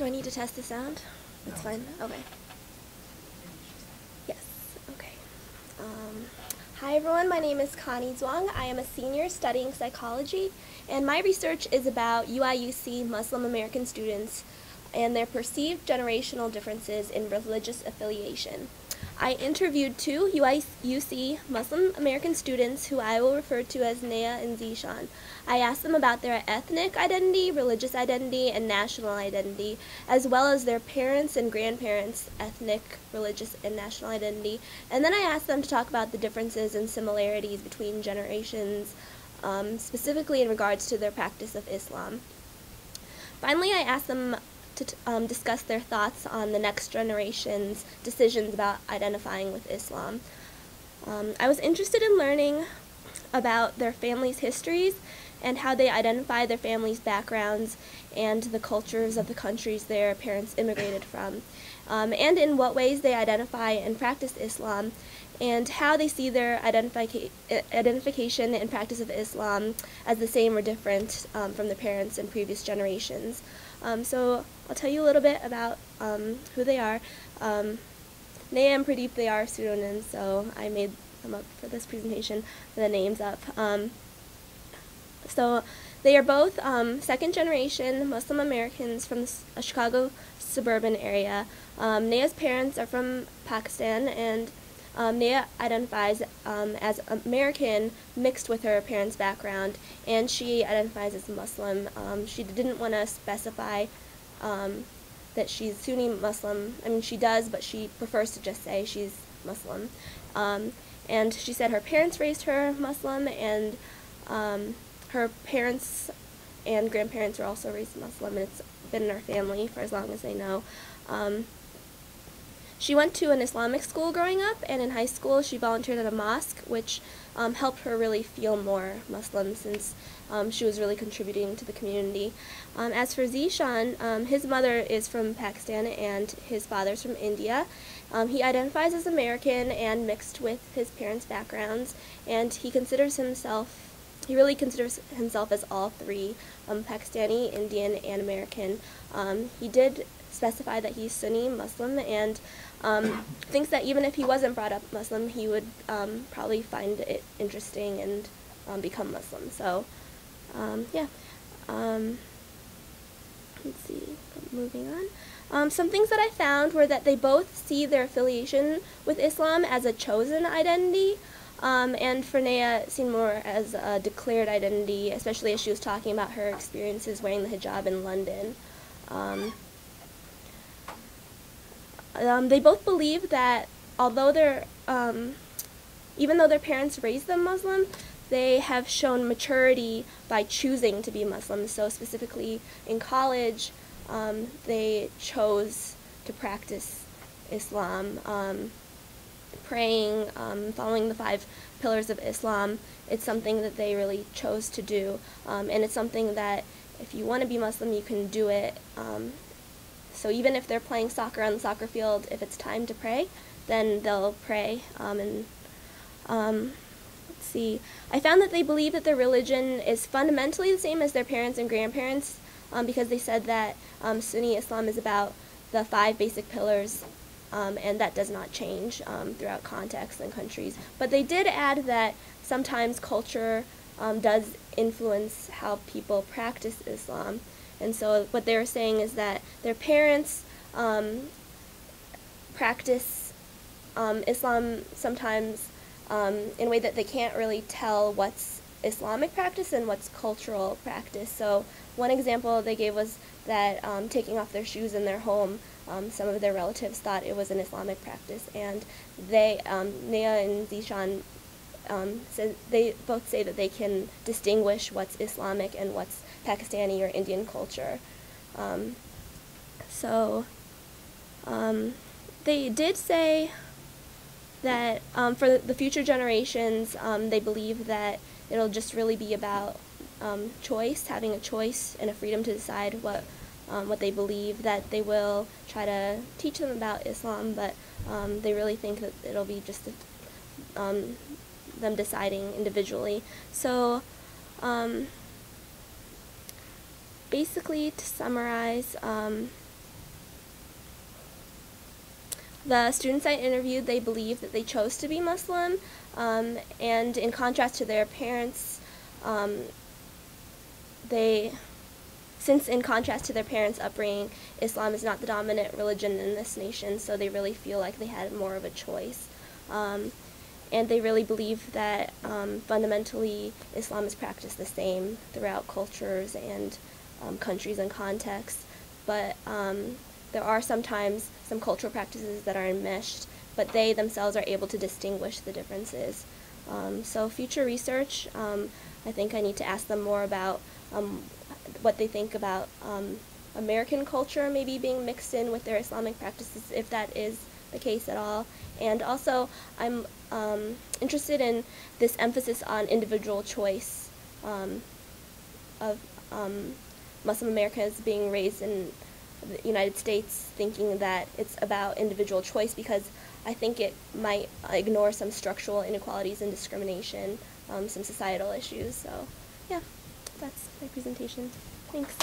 Do I need to test the sound? That's fine. Okay. Yes. Okay. Hi everyone, my name is Connie Chuang. I am a senior studying psychology, and my research is about UIUC Muslim American students and their perceived generational differences in religious affiliation. I interviewed two UIUC Muslim American students who I will refer to as Nea and Zishan. I asked them about their ethnic identity, religious identity, and national identity, as well as their parents' and grandparents' ethnic, religious, and national identity. And then I asked them to talk about the differences and similarities between generations, specifically in regards to their practice of Islam. Finally, I asked them to discuss their thoughts on the next generation's decisions about identifying with Islam. I was interested in learning about their families' histories and how they identify their families' backgrounds and the cultures of the countries their parents immigrated from, and in what ways they identify and practice Islam, and how they see their identification and practice of Islam as the same or different from the parents in previous generations. So I'll tell you a little bit about who they are. Nea and Pradeep, they are pseudonyms, so I made them up for this presentation, the names up. So they are both second-generation Muslim Americans from a Chicago suburban area. Nea's parents are from Pakistan, and Nea identifies as American mixed with her parents' background, and she identifies as Muslim. She didn't want to specify that she's Sunni Muslim. I mean, she does, but she prefers to just say she's Muslim. And she said her parents raised her Muslim, and her parents and grandparents were also raised Muslim, and it's been in her family for as long as they know. She went to an Islamic school growing up, and in high school she volunteered at a mosque, which helped her really feel more Muslim since she was really contributing to the community. As for Zishan, his mother is from Pakistan and his father's from India. He identifies as American and mixed with his parents' backgrounds, and he really considers himself as all three, Pakistani, Indian, and American. He did specify that he's Sunni Muslim, and thinks that even if he wasn't brought up Muslim, he would probably find it interesting and become Muslim. So, yeah. Let's see, moving on. Some things that I found were that they both see their affiliation with Islam as a chosen identity, and for Nea, it seemed more as a declared identity, especially as she was talking about her experiences wearing the hijab in London. They both believe that although even though their parents raised them Muslim, they have shown maturity by choosing to be Muslim. So specifically in college, they chose to practice Islam, praying, following the 5 pillars of Islam. It's something that they really chose to do, and it's something that if you want to be Muslim, you can do it. So even if they're playing soccer on the soccer field, if it's time to pray, then they'll pray. Let's see. I found that they believe that their religion is fundamentally the same as their parents and grandparents, because they said that Sunni Islam is about the 5 basic pillars, and that does not change throughout contexts and countries. But they did add that sometimes culture does influence how people practice Islam. And so what they were saying is that their parents practice Islam sometimes in a way that they can't really tell what's Islamic practice and what's cultural practice. So one example they gave was that taking off their shoes in their home, some of their relatives thought it was an Islamic practice, and they, Nea and Zishan, they both say that they can distinguish what's Islamic and what's Pakistani or Indian culture. They did say that for the future generations, they believe that it'll just really be about choice, having a choice and a freedom to decide what they believe, that they will try to teach them about Islam, but they really think that it'll be just them deciding individually. So basically, to summarize, The students I interviewed, they believe that they chose to be Muslim, and in contrast to their parents, since in contrast to their parents' upbringing, Islam is not the dominant religion in this nation, so they really feel like they had more of a choice. And they really believe that fundamentally Islam is practiced the same throughout cultures and countries and contexts, but there are sometimes some cultural practices that are enmeshed, but they themselves are able to distinguish the differences. So future research, I think I need to ask them more about what they think about American culture maybe being mixed in with their Islamic practices, if that is the case at all. And also, I'm interested in this emphasis on individual choice of Muslim Americans being raised in the United States, thinking that it's about individual choice, because I think it might ignore some structural inequalities and discrimination, some societal issues. So, yeah, that's my presentation. Thanks.